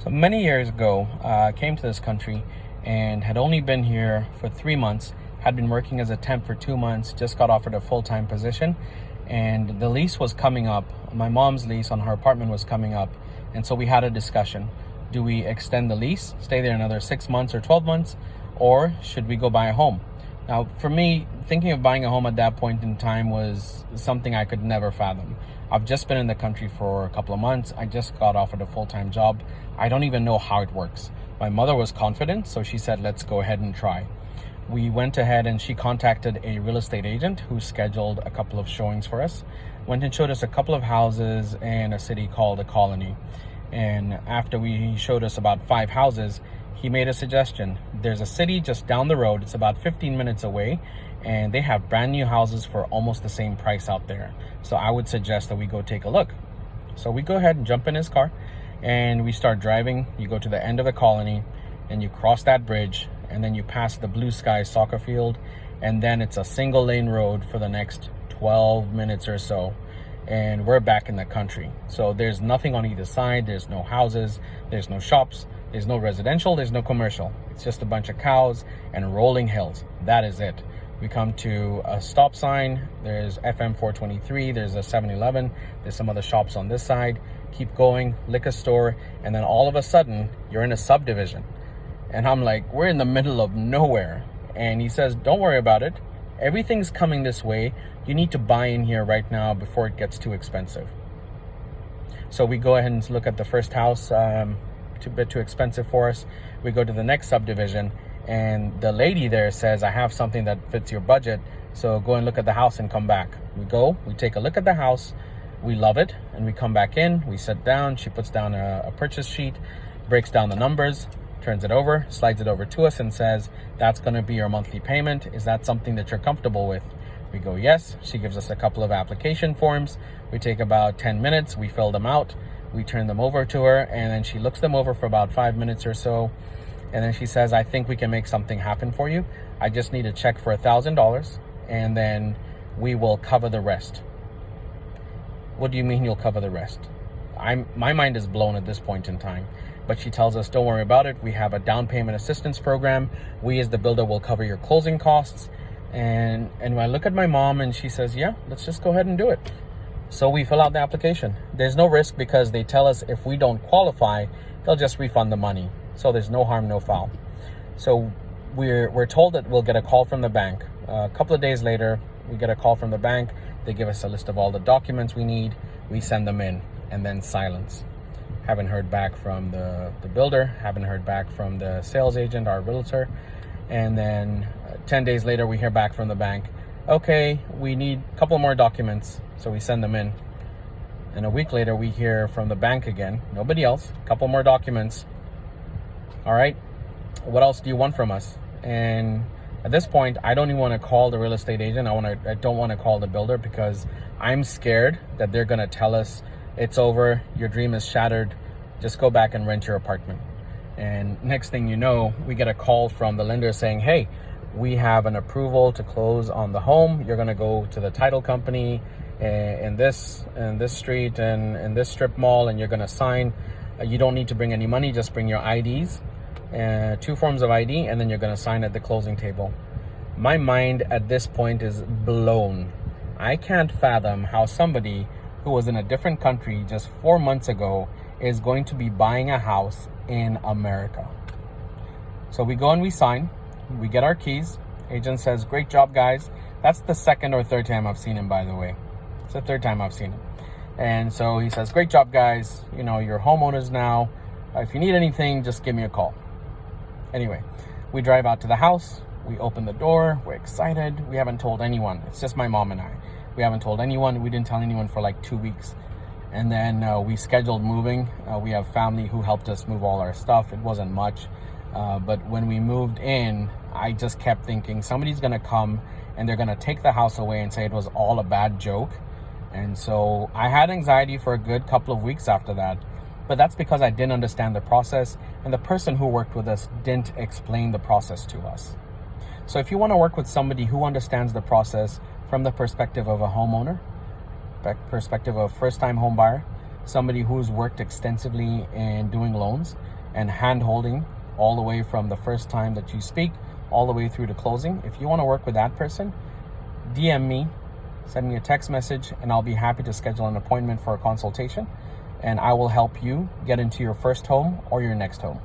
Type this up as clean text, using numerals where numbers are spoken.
So many years ago, I came to this country and had only been here for 3 months, had been working as a temp for 2 months, just got offered a full-time position, and the lease was coming up. My mom's lease on her apartment was coming up, and so we had a discussion. Do we extend the lease, stay there another 6 months or 12 months, or should we go buy a home? Now, for me, thinking of buying a home at that point in time was something I could never fathom. I've just been in the country for a couple of months. I just got offered a full-time job. I don't even know how it works. My mother was confident, so she said, let's go ahead and try. We went ahead and she contacted a real estate agent who scheduled a couple of showings for us. Went and showed us a couple of houses in a city called The Colony. And after he showed us about 5 houses, he made a suggestion. There's a city just down the road. It's about 15 minutes away, and they have brand new houses for almost the same price out there. So I would suggest that we go take a look. So we go ahead and jump in his car and we start driving. You go to the end of The Colony and you cross that bridge, and then you pass the Blue Sky soccer field, and then it's a single lane road for the next 12 minutes or so. And we're back in the country. So there's nothing on either side. There's no houses, there's no shops, there's no residential, there's no commercial. It's just a bunch of cows and rolling hills. That is it. We come to a stop sign. There's FM 423. There's a 7-Eleven. There's some other shops on this side. Keep going, liquor store. And then all of a sudden, you're in a subdivision. And I'm like, we're in the middle of nowhere. And he says, don't worry about it. Everything's coming this way. You need to buy in here right now before it gets too expensive. So we go ahead and look at the first house. A bit too expensive for us. We go to the next subdivision, and the lady there says, I have something that fits your budget, so go and look at the house and come back. We go, we take a look at the house, we love it, and we come back in, we sit down, she puts down a purchase sheet, breaks down the numbers, turns it over, slides it over to us and says, that's going to be your monthly payment. Is that something that you're comfortable with? We go, yes. She gives us a couple of application forms. We take about 10 minutes, we fill them out. We turn them over to her, and then she looks them over for about 5 minutes or so. And then she says, I think we can make something happen for you. I just need a check for $1,000, and then we will cover the rest. What do you mean you'll cover the rest? My mind is blown at this point in time. But she tells us, don't worry about it. We have a down payment assistance program. We as the builder will cover your closing costs. And I look at my mom, and she says, yeah, let's just go ahead and do it. So we fill out the application. There's no risk because they tell us if we don't qualify, they'll just refund the money. So there's no harm, no foul. So we're told that we'll get a call from the bank. A couple of days later, we get a call from the bank. They give us a list of all the documents we need. We send them in, and then silence. Haven't heard back from the builder, haven't heard back from the sales agent, our realtor. And then 10 days later, we hear back from the bank. Okay, we need a couple more documents. So we send them in. And a week later, we hear from the bank again. Nobody else. A couple more documents. All right. What else do you want from us? And at this point, I don't even want to call the real estate agent. I don't want to call the builder because I'm scared that they're going to tell us it's over. Your dream is shattered. Just go back and rent your apartment. And next thing you know, we get a call from the lender saying, hey, we have an approval to close on the home. You're going to go to the title company in this street and in this strip mall, and you're going to sign. You don't need to bring any money, just bring your IDs, 2 forms of ID, and then you're going to sign at the closing table. My mind at this point is blown. I can't fathom how somebody who was in a different country just 4 months ago is going to be buying a house in America. So we go and we sign. We get our keys. Agent says, great job, guys. That's the second or third time I've seen him, by the way. It's the third time I've seen him. And so he says, great job, guys. You know, you're homeowners now. If you need anything, just give me a call. Anyway, we drive out to the house. We open the door. We're excited. We haven't told anyone. It's just my mom and I. We haven't told anyone. We didn't tell anyone for like 2 weeks. And then we scheduled moving. We have family who helped us move all our stuff. It wasn't much. But when we moved in, I just kept thinking somebody's going to come and they're going to take the house away and say it was all a bad joke. And so I had anxiety for a good couple of weeks after that. But that's because I didn't understand the process, and the person who worked with us didn't explain the process to us. So if you want to work with somebody who understands the process from the perspective of a homeowner, perspective of first-time home buyer, somebody who's worked extensively in doing loans, and hand holding all the way from the first time that you speak all the way through to closing. If you want to work with that person, DM me, send me a text message, and I'll be happy to schedule an appointment for a consultation, and I will help you get into your first home or your next home.